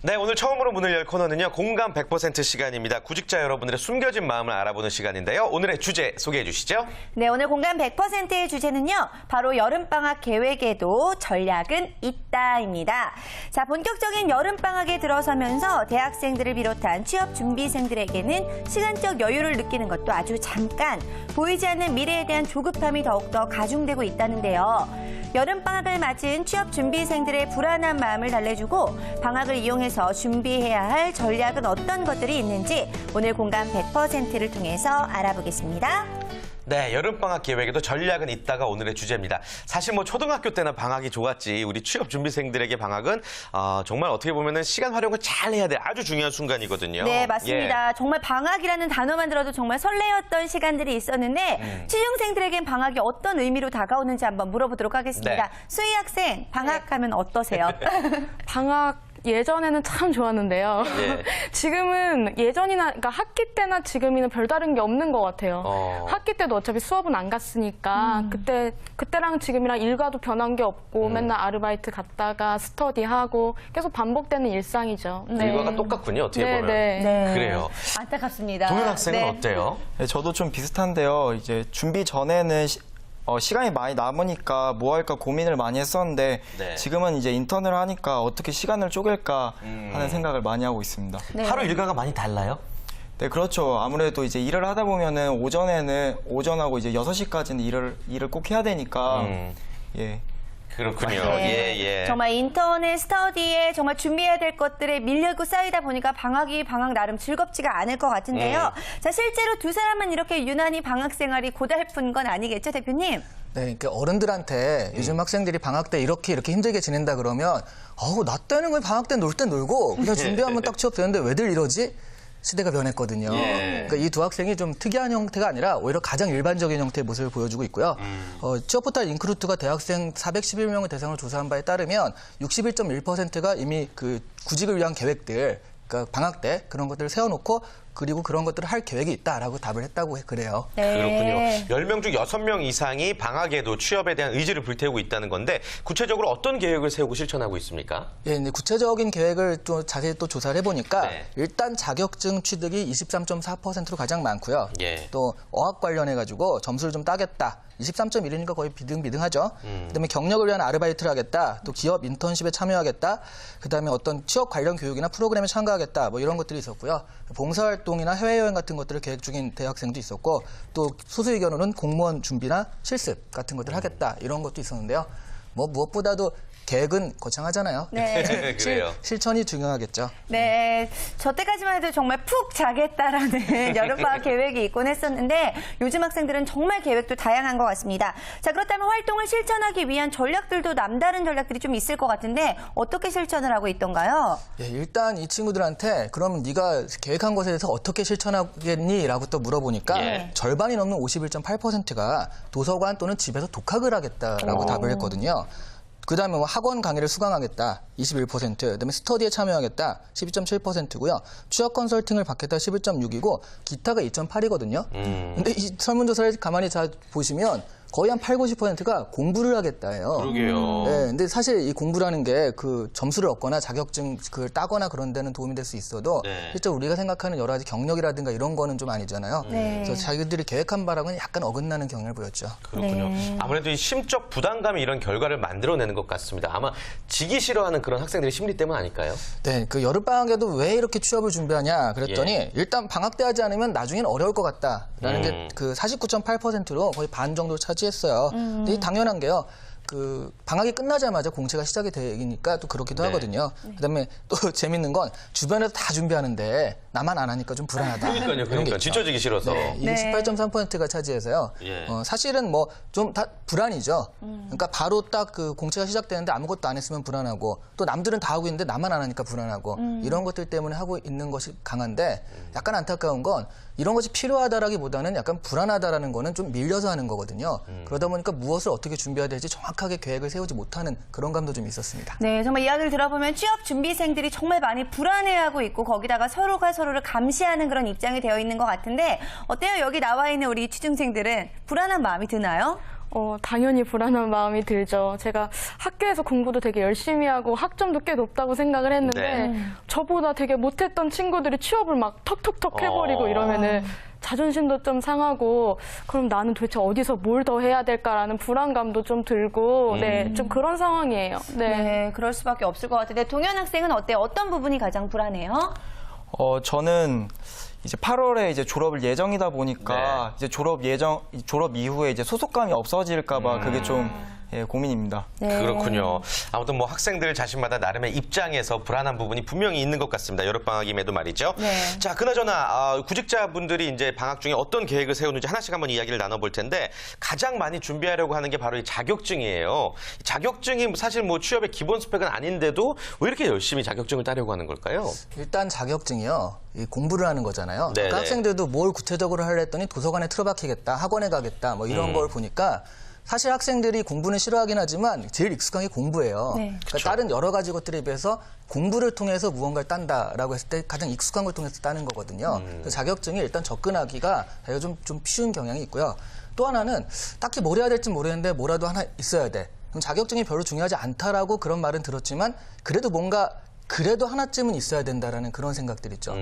네, 오늘 처음으로 문을 열 코너는요. 공감 100% 시간입니다. 구직자 여러분들의 숨겨진 마음을 알아보는 시간인데요. 오늘의 주제 소개해 주시죠. 네, 오늘 공감 100%의 주제는요. 바로 여름방학 계획에도 전략은 있다입니다. 자, 본격적인 여름방학에 들어서면서 대학생들을 비롯한 취업준비생들에게는 시간적 여유를 느끼는 것도 아주 잠깐, 보이지 않는 미래에 대한 조급함이 더욱더 가중되고 있다는데요. 여름방학을 맞은 취업준비생들의 불안한 마음을 달래주고 방학을 이용해서 준비해야 할 전략은 어떤 것들이 있는지 오늘 공감 100%를 통해서 알아보겠습니다. 네, 여름방학 계획에도 전략은 있다가 오늘의 주제입니다. 사실 뭐 초등학교 때나 방학이 좋았지 우리 취업준비생들에게 방학은 정말 어떻게 보면은 시간 활용을 잘 해야 될 아주 중요한 순간이거든요. 네, 맞습니다. 예. 정말 방학이라는 단어만 들어도 정말 설레었던 시간들이 있었는데 취중생들에겐 방학이 어떤 의미로 다가오는지 한번 물어보도록 하겠습니다. 네. 수희 학생, 방학하면 어떠세요? 방학 예전에는 참 좋았는데요. 예. 지금은 예전이나 그러니까 학기 때나 지금이나 별다른 게 없는 것 같아요. 학기 때도 어차피 수업은 안 갔으니까 그때랑 지금이랑 일과도 변한 게 없고 맨날 아르바이트 갔다가 스터디하고 계속 반복되는 일상이죠. 일과가 똑같군요. 어떻게 네, 보면. 네. 그래요. 안타깝습니다. 동현 학생은 네. 어때요? 네, 저도 좀 비슷한데요. 이제 준비 전에는 시간이 많이 남으니까 뭐 할까 고민을 많이 했었는데 네. 지금은 이제 인턴을 하니까 어떻게 시간을 쪼갤까 하는 생각을 많이 하고 있습니다. 네. 하루 일과가 많이 달라요? 네, 그렇죠. 아무래도 이제 일을 하다 보면은 오전하고 이제 6시까지는 일을 꼭 해야 되니까 예. 그렇군요. 네. 예. 정말 인터넷 스터디에 정말 준비해야 될 것들에 밀려고 쌓이다 보니까 방학 나름 즐겁지가 않을 것 같은데요. 자, 실제로 두 사람은 이렇게 유난히 방학 생활이 고달픈 건 아니겠죠, 대표님? 네, 그러니까 어른들한테 요즘 학생들이 방학 때 이렇게 힘들게 지낸다 그러면 나 때는 왜 방학 때 놀 땐 놀고 그냥 준비하면 딱 취업 되는데 왜들 이러지? 시대가 변했거든요. 예. 그러니까 이 두 학생이 좀 특이한 형태가 아니라 오히려 가장 일반적인 형태의 모습을 보여주고 있고요. 취업포털 인크루트가 대학생 411명을 대상으로 조사한 바에 따르면 61.1%가 이미 그 구직을 위한 계획들, 그러니까 방학 때 그런 것들을 세워놓고 그리고 그런 것들을 할 계획이 있다라고 답을 했다고 그래요. 네. 그렇군요. 10명 중 6명 이상이 방학에도 취업에 대한 의지를 불태우고 있다는 건데 구체적으로 어떤 계획을 세우고 실천하고 있습니까? 예, 이제 구체적인 계획을 또 자세히 또 조사를 해보니까 네. 일단 자격증 취득이 23.4%로 가장 많고요. 예. 또 어학 관련해가지고 점수를 좀 따겠다. 23.1이니까 거의 비등비등하죠. 그다음에 경력을 위한 아르바이트를 하겠다. 또 기업 인턴십에 참여하겠다. 그다음에 어떤 취업 관련 교육이나 프로그램에 참가하겠다. 뭐 이런 것들이 있었고요. 봉사활동이나 해외여행 같은 것들을 계획 중인 대학생도 있었고 또 소수 의견으로는 공무원 준비나 실습 같은 것들을 하겠다. 이런 것도 있었는데요. 뭐 무엇보다도 계획은 거창하잖아요. 네. 그래요. 실천이 중요하겠죠. 네, 저 때까지만 해도 정말 푹 자겠다라는 여름방학 계획이 있곤 했었는데 요즘 학생들은 정말 계획도 다양한 것 같습니다. 자, 그렇다면 활동을 실천하기 위한 전략들도 남다른 전략들이 좀 있을 것 같은데 어떻게 실천을 하고 있던가요? 예, 일단 이 친구들한테 그럼 네가 계획한 것에 대해서 어떻게 실천하겠니? 라고 또 물어보니까 예. 절반이 넘는 51.8%가 도서관 또는 집에서 독학을 하겠다라고 답을 했거든요. 그다음에 뭐 학원 강의를 수강하겠다 21%, 그다음에 스터디에 참여하겠다 12.7%고요. 취업 컨설팅을 받겠다 11.6이고 기타가 2.8이거든요. 근데 이 설문조사를 가만히 잘 보시면 거의 한 80~90%가 공부를 하겠다예요. 그러게요. 네, 근데 사실 이 공부라는 게 그 점수를 얻거나 자격증 그 따거나 그런 데는 도움이 될 수 있어도 네. 실제 우리가 생각하는 여러 가지 경력이라든가 이런 거는 좀 아니잖아요. 네. 그래서 자기들이 계획한 바랑은 약간 어긋나는 경향을 보였죠. 그렇군요. 네. 아무래도 이 심적 부담감이 이런 결과를 만들어내는 것 같습니다. 아마 지기 싫어하는 그런 학생들의 심리 때문 아닐까요? 네, 그 여름방학에도 왜 이렇게 취업을 준비하냐 그랬더니 일단 방학 때 하지 않으면 나중엔 어려울 것 같다라는 게 그 49.8%로 거의 반 정도를 차지했어요. 근데 이 당연한 게요. 그 방학이 끝나자마자 공채가 시작이 되니까 또 그렇기도 네. 하거든요. 그다음에 또 재밌는 건 주변에서 다 준비하는데 나만 안 하니까 좀 불안하다. 그런 게 있죠. 지쳐지기 싫어서. 네, 이게 네. 18.3%가 차지해서요. 예. 사실은 뭐 좀 다 불안이죠. 그러니까 바로 딱 그 공채가 시작되는데 아무것도 안 했으면 불안하고 또 남들은 다 하고 있는데 나만 안 하니까 불안하고 이런 것들 때문에 하고 있는 것이 강한데 약간 안타까운 건 이런 것이 필요하다라기보다는 약간 불안하다라는 거는 좀 밀려서 하는 거거든요. 그러다 보니까 무엇을 어떻게 준비해야 될지 정확하게 계획을 세우지 못하는 그런 감도 좀 있었습니다. 네, 정말 이야기를 들어보면 취업 준비생들이 정말 많이 불안해하고 있고 거기다가 서로가 서로를 감시하는 그런 입장이 되어 있는 것 같은데 어때요? 여기 나와 있는 우리 취준생들은 불안한 마음이 드나요? 당연히 불안한 마음이 들죠. 제가 학교에서 공부도 되게 열심히 하고 학점도 꽤 높다고 생각을 했는데 네. 저보다 되게 못했던 친구들이 취업을 막 턱턱턱 해버리고 이러면은 자존심도 좀 상하고 그럼 나는 도대체 어디서 뭘 더 해야 될까라는 불안감도 좀 들고 네, 좀 그런 상황이에요. 네, 그럴 수밖에 없을 것 같은데 동현 학생은 어때요? 어떤 부분이 가장 불안해요? 저는 이제 8월에 이제 졸업을 예정이다 보니까 네. 이제 졸업 이후에 이제 소속감이 없어질까봐 그게 좀 고민입니다. 네. 그렇군요. 아무튼 뭐 학생들 자신마다 나름의 입장에서 불안한 부분이 분명히 있는 것 같습니다. 여름방학임에도 말이죠. 네. 자, 그나저나 구직자분들이 이제 방학 중에 어떤 계획을 세우는지 하나씩 한번 이야기를 나눠볼 텐데 가장 많이 준비하려고 하는 게 바로 이 자격증이에요. 자격증이 사실 뭐 취업의 기본 스펙은 아닌데도 왜 이렇게 열심히 자격증을 따려고 하는 걸까요? 일단 자격증이요. 이 공부를 하는 거잖아요. 네네. 그러니까 학생들도 뭘 구체적으로 하려 했더니 도서관에 틀어박히겠다, 학원에 가겠다, 뭐 이런 걸 보니까 사실 학생들이 공부는 싫어하긴 하지만 제일 익숙한 게 공부예요. 네. 그러니까 다른 여러 가지 것들에 비해서 공부를 통해서 무언가를 딴다라고 했을 때 가장 익숙한 걸 통해서 따는 거거든요. 그래서 자격증이 일단 접근하기가 좀 쉬운 경향이 있고요. 또 하나는 딱히 뭘 해야 될지 모르겠는데 뭐라도 하나 있어야 돼. 그럼 자격증이 별로 중요하지 않다라고 그런 말은 들었지만 그래도 하나쯤은 있어야 된다라는 그런 생각들 있죠.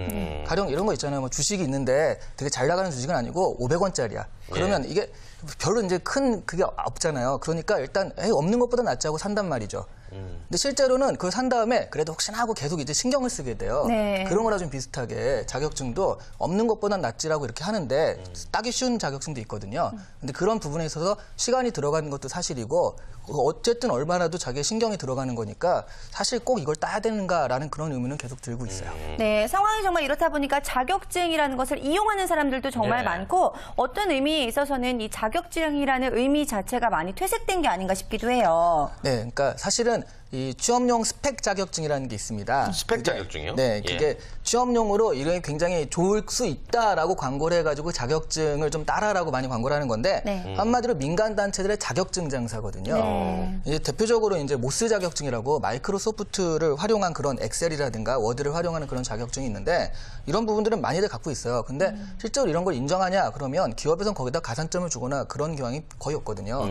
가령 이런 거 있잖아요. 뭐 주식이 있는데 되게 잘 나가는 주식은 아니고 500원짜리야. 그러면 이게 별로 이제 큰 그게 없잖아요. 그러니까 일단 없는 것보다 낫지 하고 산단 말이죠. 근데 실제로는 그걸 산 다음에 그래도 혹시나 하고 계속 이제 신경을 쓰게 돼요. 네. 그런 거랑 좀 비슷하게 자격증도 없는 것보단 낫지라고 이렇게 하는데 따기 쉬운 자격증도 있거든요. 근데 그런 부분에 있어서 시간이 들어가는 것도 사실이고 어쨌든 얼마나도 자기의 신경이 들어가는 거니까 사실 꼭 이걸 따야 되는가라는 그런 의문은 계속 들고 있어요. 네, 상황이 정말 이렇다 보니까 자격증이라는 것을 이용하는 사람들도 정말 네. 많고 어떤 의미에 있어서는 이 자격증이라는 의미 자체가 많이 퇴색된 게 아닌가 싶기도 해요. 네, 그러니까 사실은 이 취업용 스펙 자격증이라는 게 있습니다. 스펙 자격증이요? 네, 예. 그게 취업용으로 이게 굉장히 좋을 수 있다라고 광고를 해가지고 자격증을 좀 따라라고 많이 광고를 하는 건데 네. 한마디로 민간 단체들의 자격증 장사거든요. 네. 이제 대표적으로 이제 모스 자격증이라고 마이크로소프트를 활용한 그런 엑셀이라든가 워드를 활용하는 그런 자격증이 있는데 이런 부분들은 많이들 갖고 있어요. 근데 실제로 이런 걸 인정하냐 그러면 기업에서는 거기다 가산점을 주거나 그런 경향이 거의 없거든요.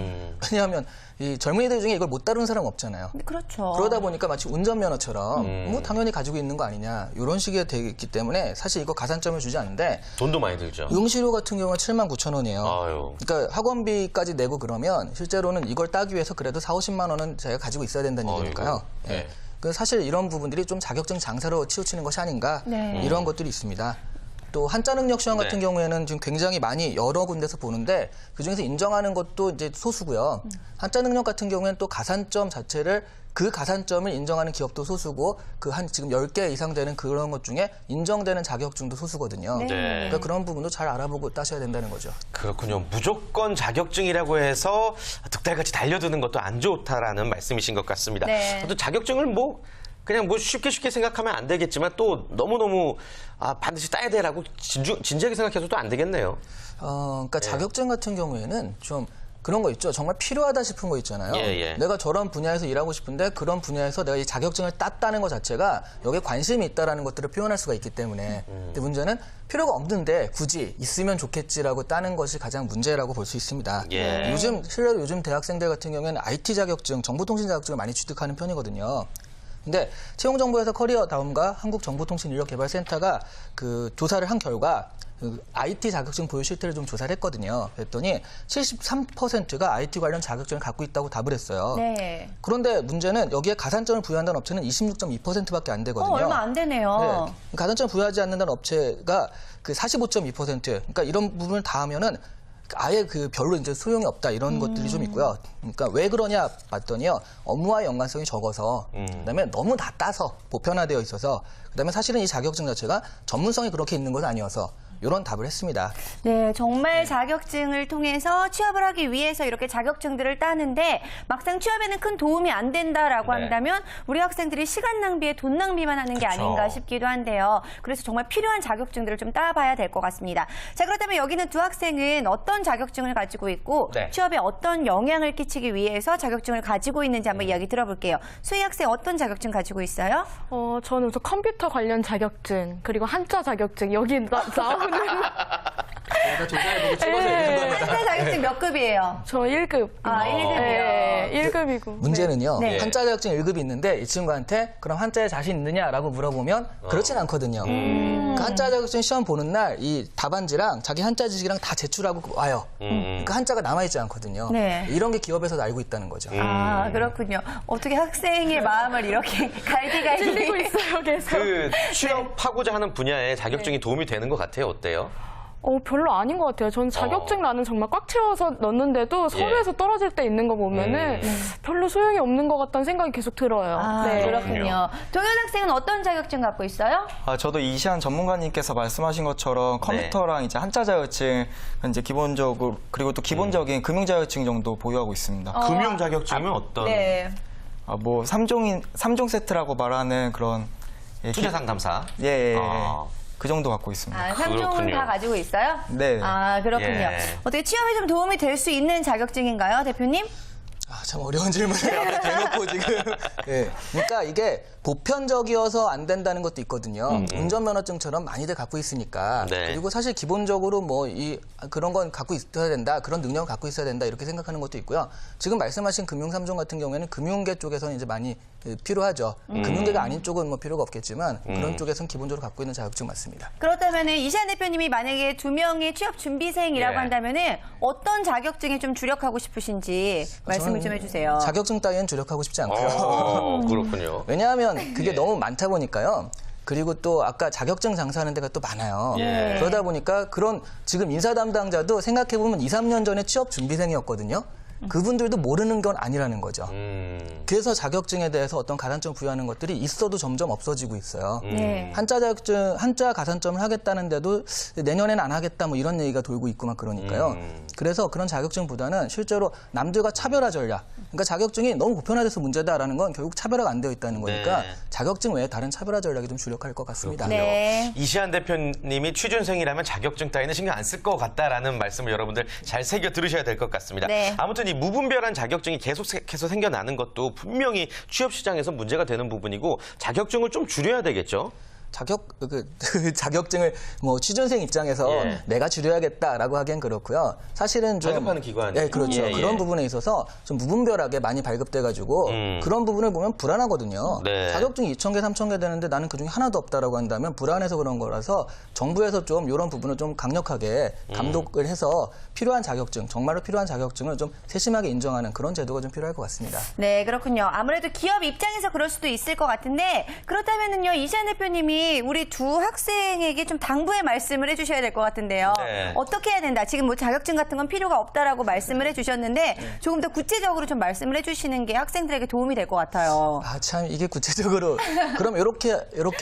왜냐하면 이 젊은이들 중에 이걸 못 다루는 사람 없잖아요. 그렇죠. 그러다 보니까 마치 운전면허처럼 뭐 당연히 가지고 있는 거 아니냐 이런 식이 되기 때문에 사실 이거 가산점을 주지 않는데 돈도 많이 들죠. 응시료 같은 경우는 79,000원이에요. 아유. 그러니까 학원비까지 내고 그러면 실제로는 이걸 따기 위해서 그래도 40~50만 원은 제가 가지고 있어야 된다는 아이고. 얘기니까요. 네. 예. 그 사실 이런 부분들이 좀 자격증 장사로 치우치는 것이 아닌가 네. 이런 것들이 있습니다. 또 한자 능력 시험 같은 네. 경우에는 지금 굉장히 많이 여러 군데서 보는데 그중에서 인정하는 것도 이제 소수고요. 한자 능력 같은 경우에는 또 가산점 자체를 그 가산점을 인정하는 기업도 소수고 그 한 지금 10개 이상 되는 그런 것 중에 인정되는 자격증도 소수거든요. 네. 그러니까 그런 부분도 잘 알아보고 따셔야 된다는 거죠. 그렇군요. 무조건 자격증이라고 해서 득달같이 달려드는 것도 안 좋다라는 말씀이신 것 같습니다. 네. 또 자격증을 그냥 쉽게 생각하면 안 되겠지만 또 너무너무 반드시 따야 돼라고 진지하게 생각해서도 안 되겠네요. 그러니까 자격증 같은 경우에는 좀 그런 거 있죠. 정말 필요하다 싶은 거 있잖아요. 예. 내가 저런 분야에서 일하고 싶은데 그런 분야에서 내가 이 자격증을 땄다는 것 자체가 여기에 관심이 있다라는 것들을 표현할 수가 있기 때문에. 근데 문제는 필요가 없는데 굳이 있으면 좋겠지라고 따는 것이 가장 문제라고 볼 수 있습니다. 예. 실제로 요즘 대학생들 같은 경우에는 IT 자격증, 정보통신 자격증을 많이 취득하는 편이거든요. 근데 채용정보회사 커리어다움과 한국정보통신인력개발센터가 그 조사를 한 결과 그 IT 자격증 보유 실태를 좀 조사를 했거든요. 그랬더니 73%가 IT 관련 자격증을 갖고 있다고 답을 했어요. 네. 그런데 문제는 여기에 가산점을 부여한다는 업체는 26.2%밖에 안 되거든요. 얼마 안 되네요. 네. 가산점을 부여하지 않는다는 업체가 그 45.2%. 그러니까 이런 부분을 다 하면은 아예 그 별로 이제 소용이 없다 이런 것들이 좀 있고요. 그러니까 왜 그러냐 봤더니요. 업무와의 연관성이 적어서 그다음에 너무 다 따서 보편화되어 있어서 그다음에 사실은 이 자격증 자체가 전문성이 그렇게 있는 건 아니어서 이런 답을 했습니다. 네, 정말 자격증을 통해서 취업을 하기 위해서 이렇게 자격증들을 따는데 막상 취업에는 큰 도움이 안 된다라고 네. 한다면 우리 학생들이 시간 낭비에 돈 낭비만 하는 게 그쵸. 아닌가 싶기도 한데요. 그래서 정말 필요한 자격증들을 좀 따봐야 될 것 같습니다. 자, 그렇다면 여기는 두 학생은 어떤 자격증을 가지고 있고 네. 취업에 어떤 영향을 끼치기 위해서 자격증을 가지고 있는지 한번 이야기 들어볼게요. 수희 학생 어떤 자격증 가지고 있어요? 저는 우선 컴퓨터 관련 자격증 그리고 한자 자격증 여기 나오는 제가 조사해보고 찍어서 얘기한 겁니다. 한자 자격증 몇 급이에요? 저 1급. 아, 1급이요. 네, 1급이고. 문제는요. 네. 한자 자격증 1급이 있는데 이 친구한테 그럼 한자에 자신 있느냐라고 물어보면 그렇진 않거든요. 그 한자 자격증 시험 보는 날 이 답안지랑 자기 한자 지식이랑 다 제출하고 와요. 그 한자가 남아있지 않거든요. 네. 이런 게 기업에서도 알고 있다는 거죠. 아, 그렇군요. 어떻게 학생의 마음을 이렇게 갈기갈기. 찔리고 있어요, 계속. 그 취업하고자 하는 분야에 자격증이 도움이 되는 것 같아요. 어때요? 별로 아닌 것 같아요. 저는 자격증 나는 정말 꽉 채워서 넣는데도 서류에서 떨어질 때 있는 거 보면은 별로 소용이 없는 것 같다는 생각이 계속 들어요. 아, 네. 그렇군요. 동현 학생은 어떤 자격증 갖고 있어요? 저도 이시안 전문가님께서 말씀하신 것처럼 컴퓨터랑 이제 한자 자격증 이제 기본적으로 그리고 또 기본적인 금융 자격증 정도 보유하고 있습니다. 금융 자격증은 어떤? 네. 뭐 3종 세트라고 말하는 그런 투자 상담사. 예. 아. 그 정도 갖고 있습니다. 아, 3종은 그렇군요. 다 가지고 있어요? 네. 아, 그렇군요. 예. 어떻게 취업에 좀 도움이 될 수 있는 자격증인가요, 대표님? 아, 참 어려운 질문을 앞에 대놓고 지금. 예. 그러니까 이게 보편적이어서 안 된다는 것도 있거든요. 운전면허증처럼 많이들 갖고 있으니까. 네. 그리고 사실 기본적으로 뭐 그런 건 갖고 있어야 된다, 그런 능력을 갖고 있어야 된다 이렇게 생각하는 것도 있고요. 지금 말씀하신 금융 3종 같은 경우에는 금융계 쪽에서는 이제 많이 필요하죠. 금융계가 아닌 쪽은 뭐 필요가 없겠지만 그런 쪽에서는 기본적으로 갖고 있는 자격증 맞습니다. 그렇다면은 이시안 대표님이 만약에 2명의 취업 준비생이라고 예. 한다면은 어떤 자격증에 좀 주력하고 싶으신지 말씀을 좀 해주세요. 자격증 따위엔 주력하고 싶지 않고요. 그렇군요. 왜냐하면 그게 너무 많다 보니까요. 그리고 또 아까 자격증 장사하는 데가 또 많아요. 예. 그러다 보니까 그런 지금 인사 담당자도 생각해보면 2, 3년 전에 취업 준비생이었거든요. 그분들도 모르는 건 아니라는 거죠. 그래서 자격증에 대해서 어떤 가산점 부여하는 것들이 있어도 점점 없어지고 있어요. 네. 한자 자격증, 한자 가산점을 하겠다는데도 내년에는 안 하겠다 뭐 이런 얘기가 돌고 있고 막 그러니까요. 그래서 그런 자격증보다는 실제로 남들과 차별화 전략. 그러니까 자격증이 너무 보편화돼서 문제다라는 건 결국 차별화가 안 되어 있다는 거니까 네. 자격증 외에 다른 차별화 전략이 좀 주력할 것 같습니다. 네. 이시안 대표님이 취준생이라면 자격증 따위는 신경 안 쓸 것 같다라는 말씀을 여러분들 잘 새겨 들으셔야 될 것 같습니다. 네. 아무튼 이 무분별한 자격증이 계속해서 생겨나는 것도 분명히 취업 시장에서 문제가 되는 부분이고 자격증을 좀 줄여야 되겠죠. 자격증을 뭐 취준생 입장에서 예. 내가 줄여야겠다라고 하기엔 그렇고요. 사실은 좀 발급하는 기관이. 네, 그렇죠. 예, 예. 그런 부분에 있어서 좀 무분별하게 많이 발급돼가지고 그런 부분을 보면 불안하거든요. 네. 자격증이 2,000개, 3,000개 되는데 나는 그중에 하나도 없다라고 한다면 불안해서 그런 거라서 정부에서 좀 이런 부분을 좀 강력하게 감독을 해서 필요한 자격증, 정말로 필요한 자격증을 좀 세심하게 인정하는 그런 제도가 좀 필요할 것 같습니다. 네, 그렇군요. 아무래도 기업 입장에서 그럴 수도 있을 것 같은데 그렇다면은요, 이시안 대표님이 우리 두 학생에게 좀 당부의 말씀을 해주셔야 될 것 같은데요. 네. 어떻게 해야 된다? 지금 뭐 자격증 같은 건 필요가 없다라고 말씀을 해주셨는데 조금 더 구체적으로 좀 말씀을 해주시는 게 학생들에게 도움이 될 것 같아요. 아, 참, 이게 구체적으로. 그럼 이렇게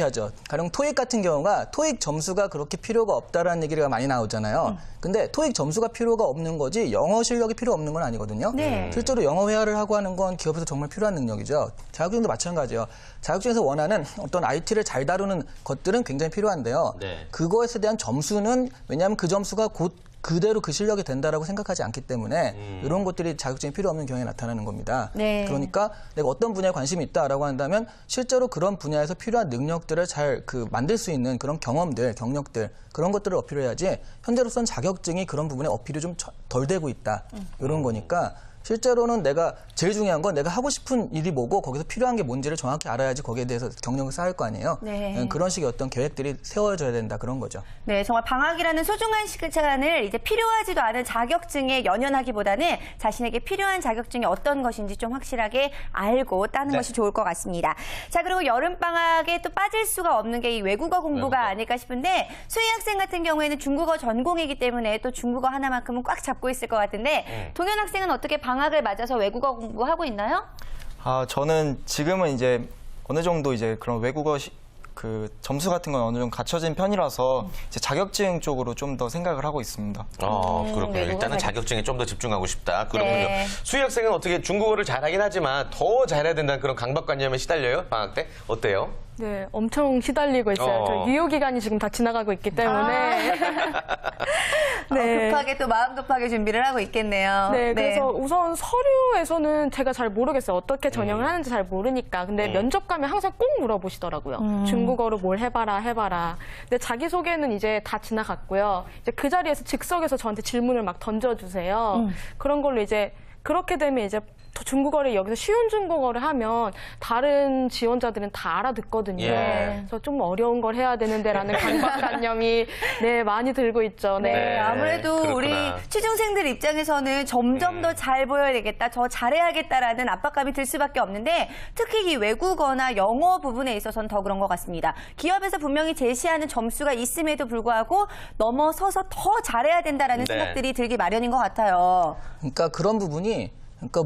하죠. 가령 토익 같은 경우가 토익 점수가 그렇게 필요가 없다라는 얘기가 많이 나오잖아요. 근데 토익 점수가 필요가 없는 거지 영어 실력이 필요 없는 건 아니거든요. 네. 실제로 영어 회화를 하고 하는 건 기업에서 정말 필요한 능력이죠. 자격증도 마찬가지예요. 자격증에서 원하는 어떤 IT를 잘 다루는 것들은 굉장히 필요한데요. 네. 그거에 대한 점수는 왜냐하면 그 점수가 곧 그대로 그 실력이 된다라고 생각하지 않기 때문에 이런 것들이 자격증이 필요 없는 경우에 나타나는 겁니다. 네. 그러니까 내가 어떤 분야에 관심이 있다라고 한다면 실제로 그런 분야에서 필요한 능력들을 잘 만들 수 있는 그런 경험들, 경력들 그런 것들을 어필해야지 현재로서는 자격증이 그런 부분에 어필이 좀 덜 되고 있다. 이런 거니까 실제로는 내가 제일 중요한 건 내가 하고 싶은 일이 뭐고 거기서 필요한 게 뭔지를 정확히 알아야지 거기에 대해서 경력을 쌓을 거 아니에요. 네. 그런 식의 어떤 계획들이 세워져야 된다 그런 거죠. 네, 정말 방학이라는 소중한 시간을 이제 필요하지도 않은 자격증에 연연하기보다는 자신에게 필요한 자격증이 어떤 것인지 좀 확실하게 알고 따는 것이 좋을 것 같습니다. 자, 그리고 여름방학에 또 빠질 수가 없는 게 이 외국어 공부가 아닐까 싶은데 수희 학생 같은 경우에는 중국어 전공이기 때문에 또 중국어 하나만큼은 꽉 잡고 있을 것 같은데 동현 학생은 어떻게 방학을 맞아서 외국어 공부하고 있나요? 저는 지금은 이제 어느 정도 이제 그런 외국어 그 점수 같은 건 어느 정도 갖춰진 편이라서 이제 자격증 쪽으로 좀 더 생각을 하고 있습니다. 그렇군요. 외국어 일단은 자격증에 좀 더 집중하고 싶다. 그렇군요. 네. 수희 학생은 어떻게 중국어를 잘하긴 하지만 더 잘해야 된다는 그런 강박관념에 시달려요? 방학 때? 어때요? 네, 엄청 시달리고 있어요. 저 유효 기간이 지금 다 지나가고 있기 때문에. 네. 급하게 또 마음 급하게 준비를 하고 있겠네요. 네, 그래서 우선 서류에서는 제가 잘 모르겠어요. 어떻게 전형을 하는지 잘 모르니까. 근데 면접 가면 항상 꼭 물어보시더라고요. 중국어로 뭘 해봐라. 근데 자기소개는 이제 다 지나갔고요. 이제 그 자리에서 즉석에서 저한테 질문을 막 던져주세요. 그런 걸로 이제 그렇게 되면 이제 중국어를 여기서 쉬운 중국어를 하면 다른 지원자들은 다 알아듣거든요. 예. 그래서 좀 어려운 걸 해야 되는데라는 강박관념이 네, 많이 들고 있죠. 네. 네, 아무래도 그렇구나. 우리 취중생들 입장에서는 점점 더 잘 보여야 되겠다, 더 잘해야겠다라는 압박감이 들 수밖에 없는데 특히 이 외국어나 영어 부분에 있어서는 더 그런 것 같습니다. 기업에서 분명히 제시하는 점수가 있음에도 불구하고 넘어서서 더 잘해야 된다라는 네. 생각들이 들기 마련인 것 같아요. 그러니까 그런 부분이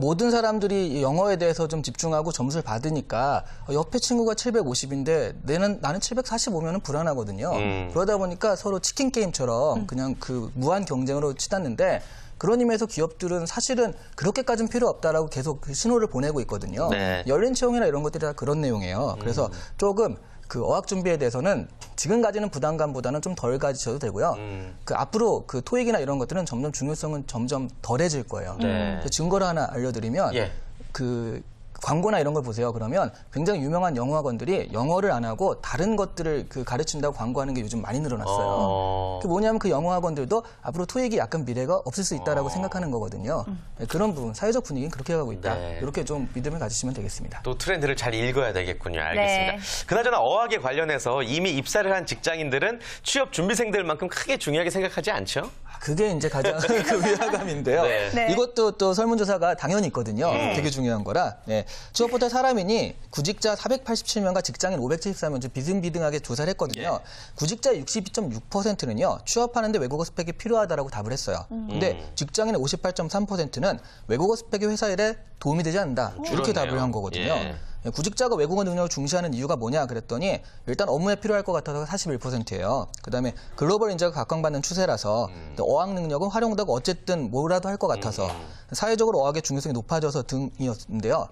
모든 사람들이 영어에 대해서 좀 집중하고 점수를 받으니까 옆에 친구가 750인데 나는 745면은 불안하거든요. 그러다 보니까 서로 치킨 게임처럼 그냥 그 무한 경쟁으로 치닫는데 그런 의미에서 기업들은 사실은 그렇게까지는 필요 없다라고 계속 그 신호를 보내고 있거든요. 네. 열린 채용이나 이런 것들이 다 그런 내용이에요. 그래서 조금 그 어학 준비에 대해서는 지금 가지는 부담감보다는 좀 덜 가지셔도 되고요. 그 앞으로 그 토익이나 이런 것들은 점점 중요성은 점점 덜해질 거예요. 네. 그 증거를 하나 알려드리면 예. 그 광고나 이런 걸 보세요. 그러면 굉장히 유명한 영어학원들이 영어를 안 하고 다른 것들을 그 가르친다고 광고하는 게 요즘 많이 늘어났어요. 그 뭐냐면 그 영어학원들도 앞으로 토익이 약간 미래가 없을 수 있다라고 생각하는 거거든요. 네, 그런 부분, 사회적 분위기는 그렇게 가고 있다. 네. 이렇게 좀 믿음을 가지시면 되겠습니다. 또 트렌드를 잘 읽어야 되겠군요. 알겠습니다. 네. 그나저나 어학에 관련해서 이미 입사를 한 직장인들은 취업 준비생들만큼 크게 중요하게 생각하지 않죠? 그게 이제 가장 그 위화감인데요. 네. 네. 이것도 또 설문조사가 당연히 있거든요. 되게 중요한 거라. 네. 취업포털 사람이니 구직자 487명과 직장인 574명 좀 비등비등하게 조사를 했거든요. 구직자 62.6%는요. 취업하는데 외국어 스펙이 필요하다라고 답을 했어요. 근데 직장인의 58.3%는 외국어 스펙이 회사 일에 도움이 되지 않는다. 이렇게 그렇네요. 답을 한 거거든요. 예. 구직자가 외국어 능력을 중시하는 이유가 뭐냐 그랬더니 일단 업무에 필요할 것 같아서 41%예요. 그다음에 글로벌 인재가 각광받는 추세라서 어학 능력은 활용되고 어쨌든 뭐라도 할 것 같아서 사회적으로 어학의 중요성이 높아져서 등이었는데요.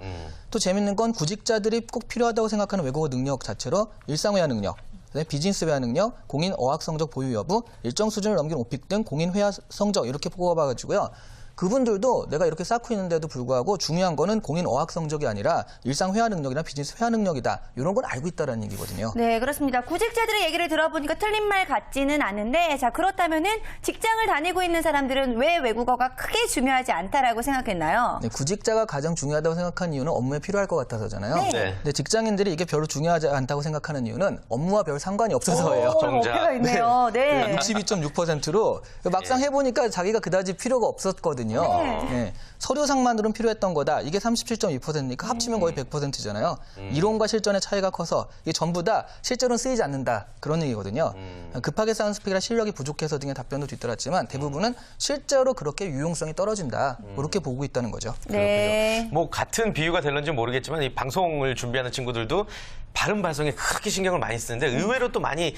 또 재밌는 건 구직자들이 꼭 필요하다고 생각하는 외국어 능력 자체로 일상회화 능력, 그다음에 비즈니스 회화 능력, 공인 어학 성적 보유 여부, 일정 수준을 넘긴 오픽 등 공인 회화 성적 이렇게 뽑아봐가지고요. 그분들도 내가 이렇게 쌓고 있는데도 불구하고 중요한 거는 공인 어학 성적이 아니라 일상 회화 능력이나 비즈니스 회화 능력이다. 이런 건 알고 있다는 얘기거든요. 네, 그렇습니다. 구직자들의 얘기를 들어보니까 틀린 말 같지는 않은데, 자, 그렇다면은 직장을 다니고 있는 사람들은 왜 외국어가 크게 중요하지 않다라고 생각했나요? 네, 구직자가 가장 중요하다고 생각하는 이유는 업무에 필요할 것 같아서잖아요. 네. 근데 직장인들이 이게 별로 중요하지 않다고 생각하는 이유는 업무와 별 상관이 없어서예요. 정작. 어폐가 있네요. 네. 62.6%로 막상 해보니까 자기가 그다지 필요가 없었거든요. 네. 서류상만으로는 필요했던 거다. 이게 37.2%니까 합치면 거의 100%잖아요. 이론과 실전의 차이가 커서 이게 전부 다 실제로는 쓰이지 않는다. 그런 얘기거든요. 급하게 쌓은 스펙이라 실력이 부족해서 등의 답변도 뒤따랐지만 대부분은 실제로 그렇게 유용성이 떨어진다. 그렇게 보고 있다는 거죠. 네. 뭐 같은 비유가 될런지 모르겠지만 이 방송을 준비하는 친구들도 발음 발성에 크게 신경을 많이 쓰는데 의외로 또 많이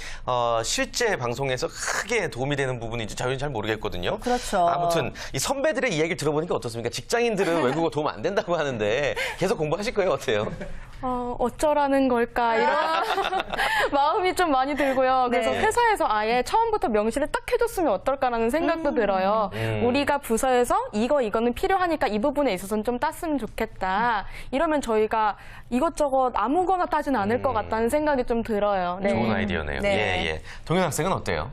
실제 방송에서 크게 도움이 되는 부분인지 저희는 잘 모르겠거든요. 그렇죠. 아무튼 이 선배들의 이야기를 들어보니까 어떻습니까? 직장인들은 외국어 도움 안 된다고 하는데 계속 공부하실 거예요? 어때요? 어쩌라는 걸까 이런 마음이 좀 많이 들고요. 그래서 네. 회사에서 아예 처음부터 명시를 딱 해줬으면 어떨까라는 생각도 들어요. 우리가 부서에서 이거는 필요하니까 이 부분에 있어서는 좀 땄으면 좋겠다. 이러면 저희가 이것저것 아무거나 따진 않을 것 같다는 생각이 좀 들어요. 네. 좋은 아이디어네요. 네. 예, 예. 동현 학생은 어때요?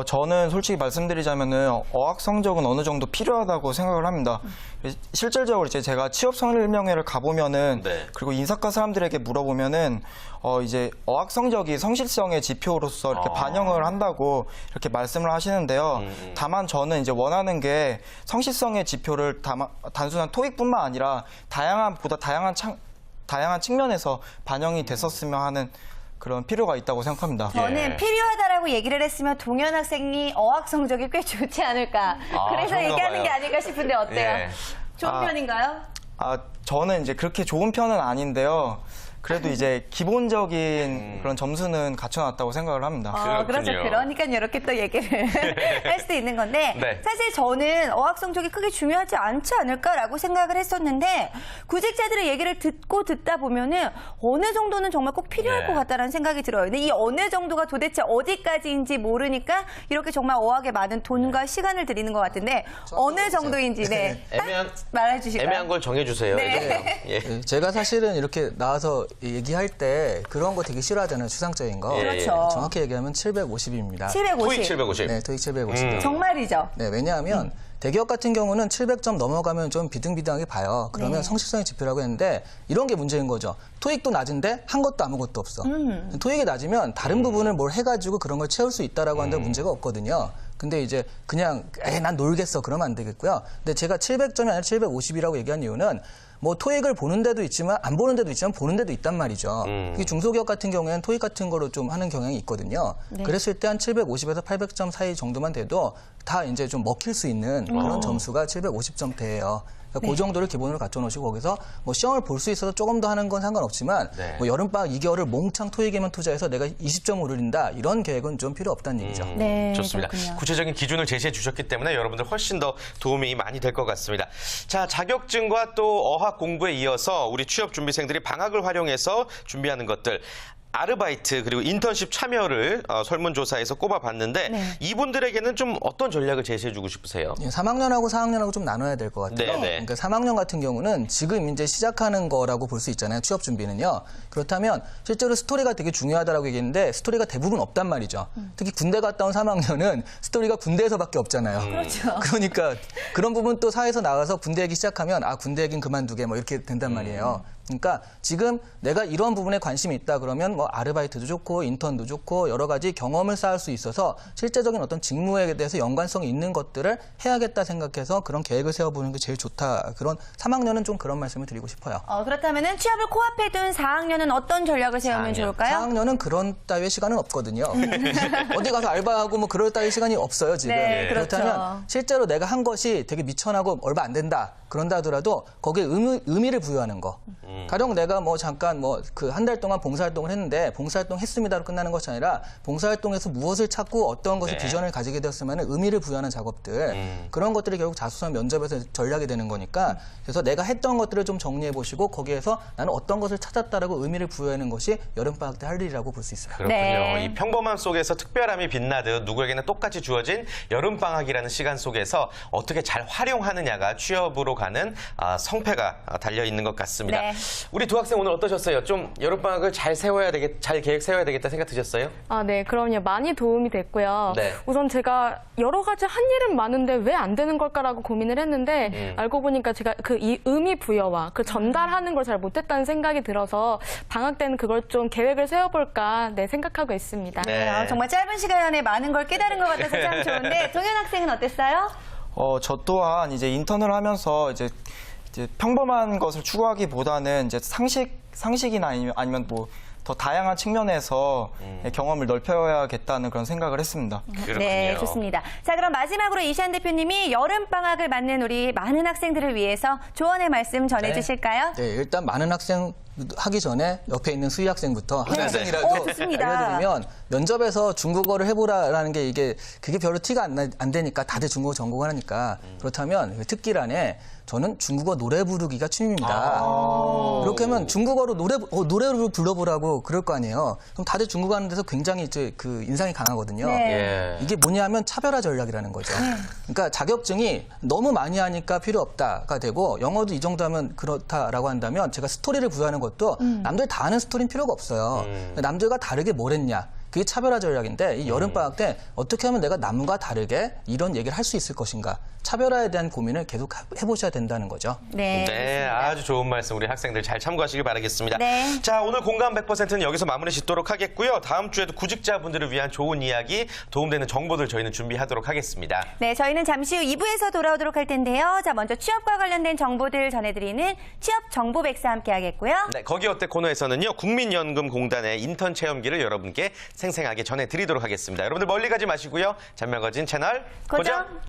저는 솔직히 말씀드리자면은 어학 성적은 어느 정도 필요하다고 생각을 합니다. 실질적으로 이제 제가 취업 설명회를 가보면은 네. 그리고 인사과 사람들에게 물어보면은 이제 어학 성적이 성실성의 지표로서 이렇게 반영을 한다고 이렇게 말씀을 하시는데요. 다만 저는 이제 원하는 게 성실성의 지표를 단순한 토익뿐만 아니라 다양한 측면에서 반영이 됐었으면 하는 그런 필요가 있다고 생각합니다. 저는 예. 필요하다라고 얘기를 했으면 동현 학생이 어학 성적이 꽤 좋지 않을까. 그래서 그런가 얘기하는 봐요. 게 아닐까 싶은데 어때요? 예. 좋은 편인가요? 저는 이제 그렇게 좋은 편은 아닌데요. 그래도 이제 기본적인 그런 점수는 갖춰놨다고 생각을 합니다. 그렇군요. 그렇죠. 그러니까 이렇게 또 얘기를 할 수도 있는 건데 네. 사실 저는 어학 성적이 크게 중요하지 않지 않을까라고 생각을 했었는데 구직자들의 얘기를 듣다 보면은 어느 정도는 정말 꼭 필요할 네. 것 같다는 생각이 들어요. 근데 이 어느 정도가 도대체 어디까지인지 모르니까 이렇게 정말 어학에 많은 돈과 시간을 들이는 것 같은데 어느 정도인지 네. 딱 말해 주실까요? 애매한 걸 정해주세요. 네. 예. 네, 제가 사실은 이렇게 나와서 얘기할 때 그런 거 되게 싫어하잖아요. 추상적인 거. 예, 그렇죠. 정확히 얘기하면 750입니다. 750. 토익 750. 네, 토익 750. 정말이죠. 네, 왜냐하면 대기업 같은 경우는 700점 넘어가면 좀 비등비등하게 봐요. 그러면 네. 성실성의 지표라고 했는데 이런 게 문제인 거죠. 토익도 낮은데 한 것도 아무것도 없어. 토익이 낮으면 다른 부분을 뭘 해가지고 그런 걸 채울 수 있다라고 하는데 문제가 없거든요. 근데 이제 그냥 난 놀겠어 그러면 안 되겠고요. 근데 제가 700점이 아니라 750이라고 얘기한 이유는 뭐 토익을 보는 데도 있지만 안 보는 데도 있지만 보는 데도 있단 말이죠. 특히 중소기업 같은 경우에는 토익 같은 거로 좀 하는 경향이 있거든요. 그랬을 때 한 750에서 800점 사이 정도만 돼도 다 이제 좀 먹힐 수 있는 그런 점수가 750점대예요. 그러니까 그 정도를 기본으로 갖춰 놓으시고 거기서 뭐 시험을 볼 수 있어서 조금 더 하는 건 상관없지만 네. 뭐 여름방학 2개월을 몽창 토익에만 투자해서 내가 20점 오르린다 이런 계획은 좀 필요 없다는 얘기죠. 네, 좋습니다. 그렇군요. 구체적인 기준을 제시해 주셨기 때문에 여러분들 훨씬 더 도움이 많이 될 것 같습니다. 자, 자격증과 또 어학 공부에 이어서 우리 취업 준비생들이 방학을 활용해서 준비하는 것들 아르바이트 그리고 인턴십 참여를 설문조사에서 꼽아봤는데 네. 이분들에게는 좀 어떤 전략을 제시해주고 싶으세요? 3학년하고 4학년하고 좀 나눠야 될 것 같아요. 네네. 그러니까 3학년 같은 경우는 지금 이제 시작하는 거라고 볼 수 있잖아요. 취업 준비는요. 그렇다면 실제로 스토리가 되게 중요하다라고 얘기했는데 스토리가 대부분 없단 말이죠. 특히 군대 갔다 온 3학년은 스토리가 군대에서밖에 없잖아요. 그렇죠. 그러니까 그런 부분 또 사회에서 나가서 군대 얘기 시작하면 군대 얘기는 그만두게 뭐 이렇게 된단 말이에요. 그러니까 지금 내가 이런 부분에 관심이 있다 그러면 뭐 아르바이트도 좋고 인턴도 좋고 여러 가지 경험을 쌓을 수 있어서 실제적인 어떤 직무에 대해서 연관성이 있는 것들을 해야겠다 생각해서 그런 계획을 세워보는 게 제일 좋다. 그런 3학년은 좀 그런 말씀을 드리고 싶어요. 그렇다면은 취업을 코앞에 둔 4학년은 어떤 전략을 세우면 4학년. 좋을까요? 4학년은 그런 따위의 시간은 없거든요. 어디 가서 알바하고 뭐 그럴 따위 시간이 없어요, 지금. 네, 그렇죠. 그렇다면 실제로 내가 한 것이 되게 미천하고 얼마 안 된다. 그런다 하더라도 거기에 의미를 부여하는 거. 가령 내가 뭐 잠깐 뭐 그 한 달 동안 봉사활동을 했는데 봉사활동 했습니다로 끝나는 것이 아니라 봉사활동에서 무엇을 찾고 어떤 것을 네. 비전을 가지게 되었으면 의미를 부여하는 작업들 그런 것들이 결국 자소서 면접에서 전략이 되는 거니까 그래서 내가 했던 것들을 좀 정리해 보시고 거기에서 나는 어떤 것을 찾았다라고 의미를 부여하는 것이 여름방학 때 할 일이라고 볼 수 있어요. 그렇군요. 네. 이 평범함 속에서 특별함이 빛나듯 누구에게나 똑같이 주어진 여름방학이라는 시간 속에서 어떻게 잘 활용하느냐가 취업으로 가는 성패가 달려있는 것 같습니다. 네. 우리 두 학생 오늘 어떠셨어요? 좀 여름방학을 잘 계획 세워야 되겠다 생각 드셨어요? 네, 그럼요. 많이 도움이 됐고요. 네. 우선 제가 여러 가지 한 일은 많은데 왜 안 되는 걸까라고 고민을 했는데 알고 보니까 제가 이 의미 부여와 그 전달하는 걸 잘 못했다는 생각이 들어서 방학 때는 그걸 좀 계획을 세워볼까 생각하고 있습니다. 네. 정말 짧은 시간 안에 많은 걸 깨달은 것 같아서 참 좋은데 동현 학생은 어땠어요? 저 또한 이제 인턴을 하면서 이제 평범한 것을 추구하기보다는 이제 상식이나 아니면 뭐 더 다양한 측면에서 경험을 넓혀야겠다는 그런 생각을 했습니다. 그렇군요. 네, 좋습니다. 자, 그럼 마지막으로 이시안 대표님이 여름방학을 맞는 우리 많은 학생들을 위해서 조언의 말씀 전해주실까요? 네, 일단 많은 학생 하기 전에 옆에 있는 수희 학생부터 한 네. 학생이라도 좋습니다. 알려드리면 면접에서 중국어를 해보라라는 게 그게 별로 티가 안 되니까 다들 중국어 전공을 하니까 그렇다면 그 특기란에 저는 중국어 노래 부르기가 취미입니다. 이렇게 하면 중국어로 노래를 불러보라고 그럴 거 아니에요. 그럼 다들 중국어 하는 데서 굉장히 이제 그 인상이 강하거든요. 네. 예. 이게 뭐냐면 차별화 전략이라는 거죠. 그러니까 자격증이 너무 많이 하니까 필요 없다가 되고 영어도 이 정도 하면 그렇다라고 한다면 제가 스토리를 부여하는 것도 남들 다 아는 스토리는 필요가 없어요. 남들과 다르게 뭘 했냐. 그게 차별화 전략인데 이 여름방학 때 어떻게 하면 내가 남과 다르게 이런 얘기를 할 수 있을 것인가. 차별화에 대한 고민을 계속 해보셔야 된다는 거죠. 네, 네, 아주 좋은 말씀 우리 학생들 잘 참고하시길 바라겠습니다. 네. 자, 오늘 공감 100%는 여기서 마무리 짓도록 하겠고요. 다음 주에도 구직자분들을 위한 좋은 이야기, 도움되는 정보들 저희는 준비하도록 하겠습니다. 네, 저희는 잠시 후 2부에서 돌아오도록 할 텐데요. 자, 먼저 취업과 관련된 정보들 전해드리는 취업 정보 백스 함께 하겠고요. 네, 거기 어때 코너에서는요. 국민연금공단의 인턴 체험기를 여러분께 생생하게 전해드리도록 하겠습니다. 여러분들 멀리 가지 마시고요. 잔명거진 채널 고정. 고정.